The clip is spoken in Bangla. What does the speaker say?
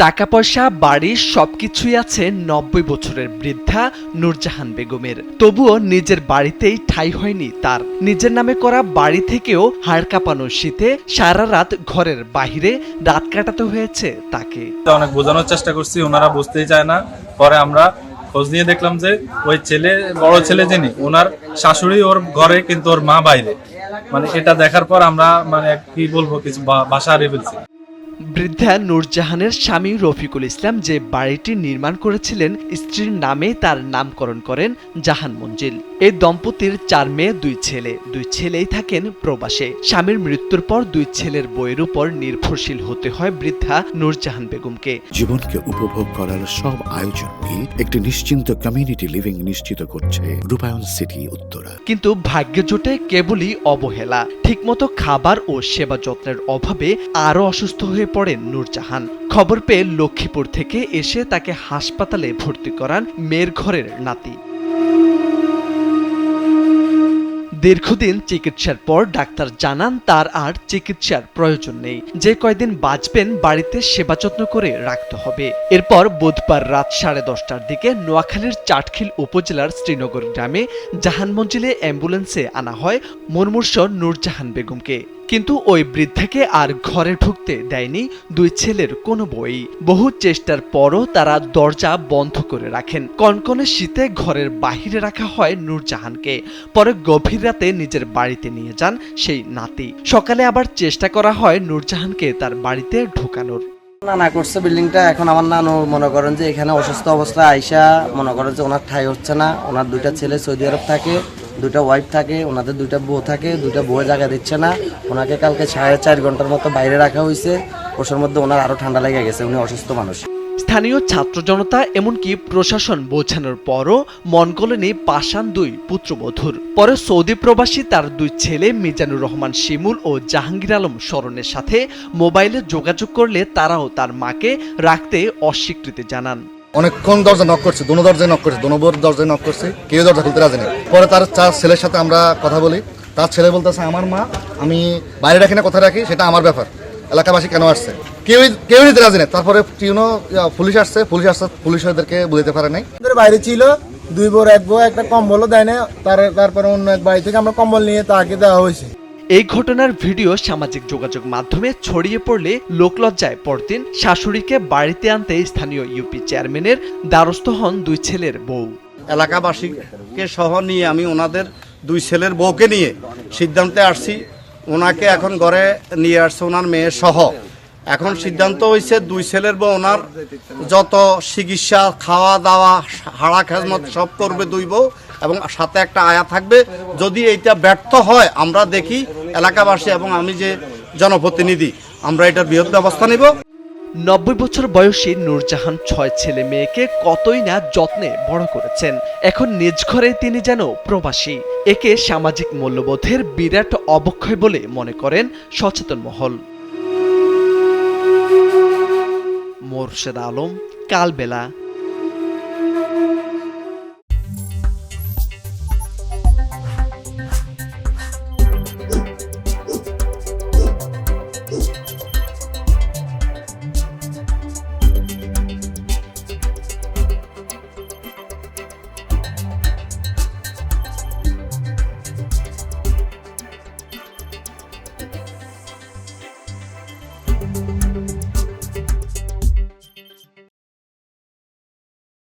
টাকা পয়সা বাড়ি সবকিছুই আছে ৯০ বছরের বৃদ্ধা নূরজাহান বেগমের। তবুও নিজের বাড়িতেই ঠাঁই হয়নি তার। নিজের নামে করা বাড়ি থেকেও হাড় কাঁপানো শীতে সারা রাত ঘরের বাহিরে রাত কাটাতে হয়েছে তাকে। অনেক বোঝানোর চেষ্টা করছি, ওনারা বুঝতেই চায় না। পরে আমরা খোঁজ নিয়ে দেখলাম যে ওই ছেলে, বড় ছেলে যিনি, ওনার শাশুড়ি ওর ঘরে কিন্তু ওর মা বাইরে। এটা দেখার পর আমরা কি বলবো, কিছু ভাষা হারিয়ে ফেলছি। বৃদ্ধা নূরজাহানের স্বামী রফিকুল ইসলাম যে বাড়িটি নির্মাণ করেছিলেন, স্ত্রীর নামে তার নামকরণ করেন জাহান মঞ্জিল। এই দম্পতির 4 মেয়ে 2 ছেলে। 2 ছেলেই থাকেন প্রবাসে। স্বামীর মৃত্যুর পর 2 ছেলের বইয়ের উপর নির্ভরশীল হতে হয় বৃদ্ধা নূরজাহান বেগমকে। জীবনকে উপভোগ করার সব আয়োজন নিয়ে একটি নিশ্চিন্ত কমিউনিটি লিভিং নিশ্চিত করছে রূপায়ণ সিটি উত্তরা। কিন্তু ভাগ্যে জোটে কেবলই অবহেলা। ঠিকমতো খাবার ও সেবা যত্নের অভাবে আরো অসুস্থ হয়ে পড়েন নূরজাহান। খবর পেয়ে লক্ষ্মীপুর থেকে এসে তাকে হাসপাতালে ভর্তি করান মেয়ের ঘরের নাতি। দীর্ঘদিন চিকিৎসার পর ডাক্তার জানান তার আর চিকিৎসার প্রয়োজন নেই। যে কয়দিন বাঁচবেন বাড়িতে সেবা যত্ন করে রাখতে হবে। এরপর বুধবার রাত 10:30টার দিকে নোয়াখালীর চাটখিল উপজেলার শ্রীনগর গ্রামে জাহান মঞ্জিলে অ্যাম্বুলেন্সে আনা হয় মুমূর্ষু নূরজাহান বেগমকে। কিন্তু ওই বৃদ্ধাকে আর ঘরে ঢুকতে দেয়নি 2 ছেলের কোনো বই। বহু চেষ্টার পরও তারা দরজা বন্ধ করে রাখেন। কনকনে শীতে ঘরের বাহিরে রাখা হয় নূরজাহানকে। পরে গভীর রাতে নিজের বাড়িতে নিয়ে যান সেই নাতি। সকালে আবার চেষ্টা করা হয় নূরজাহানকে তার বাড়িতে ঢোকানোর। নানা করছে বিল্ডিংটা। এখন আমার নানু মনে করেন যে এখানে অসুস্থ অবস্থায় আইসা মনে করেন যে ওনার ঠাঁই হচ্ছে না। ওনার 2টা ছেলে সৌদি আরব থাকে, 2টা ওয়াইফ থাকে, ওনাদের 2টা বউ থাকে, 2টা বউয়ে জায়গা দিচ্ছে না। ওনাকে কালকে 4.5 ঘন্টার মতো বাইরে রাখা হয়েছে। ওষুর মধ্যে ওনার আরো ঠান্ডা লেগে গেছে, উনি অসুস্থ মানুষ। স্থানীয় ছাত্র জনতা এমনকি প্রশাসন বোঝানোর পরও মন গলেনি পাষাণ 2 পুত্রবধূর। পরে সৌদি প্রবাসী তার 2 ছেলে মিজানুর রহমান শিমুল ও জাহাঙ্গীর আলম স্মরণের সাথে মোবাইলে যোগাযোগ করলে তারাও তার মাকে রাখতে অস্বীকৃতি জানান। অনেকক্ষণ দরজা নক করছে, দোনো দরজায় নক করছে, দোনো বোর দরজায় নক করছে, কেউ দরজা খুলতে রাজি নেই। পরে তার 4 ছেলের সাথে আমরা কথা বলি। তার ছেলে বলতেছে, আমার মা আমি বাইরে রাখি না, কোথায় রাখি সেটা আমার ব্যাপার, এলাকাবাসী কেন আসছে, কেউ নিতে রাজি নেই। তারপরে পুলিশ আসছে, পুলিশ ওদেরকে বুঝতে পারে নাই। বাইরে ছিল 2 বউ 1 বউ, একটা কম্বলও দেয় না। তারপরে অন্য এক বাড়ি থেকে আমরা কম্বল নিয়ে তাকে দেওয়া হয়েছে। এই ঘটনার ভিডিও সামাজিক যোগাযোগ মাধ্যমে ছড়িয়ে পড়লে লোকলজ্জায় পরদিন শাশুড়িকে বাড়িতে আনতে স্থানীয় ইউপি চেয়ারম্যানের দ্বারস্থ হন 2 ছেলের বউ। এলাকাবাসীকে সহ নিয়ে আমি ওনাদের 2 ছেলের বউকে নিয়ে সিদ্ধান্তে আসছি। ওনাকে এখন ঘরে নিয়ে আসছে ওনার মেয়ে সহ। এখন সিদ্ধান্ত হয়েছে 2 ছেলের বউ ওনার যত চিকিৎসা, খাওয়া দাওয়া, হাড়া খেজমত সব করবে 2 বউ, এবং সাথে একটা আয়া থাকবে। যদি এইটা ব্যর্থ হয় আমরা দেখি এলাকাবাসী এবং আমি যে জনপ্রতিনিধি আমরা এটার বৃহৎ ব্যবস্থা নিব। 90 বছর বয়সী নূরজাহান 6 ছেলে মেয়েকে কতই না যত্নে বড় করেছেন। এখন নিজ ঘরে তিনি যেন প্রবাসী। একে সামাজিক মূল্যবোধের বিরাট অবক্ষয় বলে মনে করেন সচেতন মহল। মোরশেদ আলম, কালবেলা।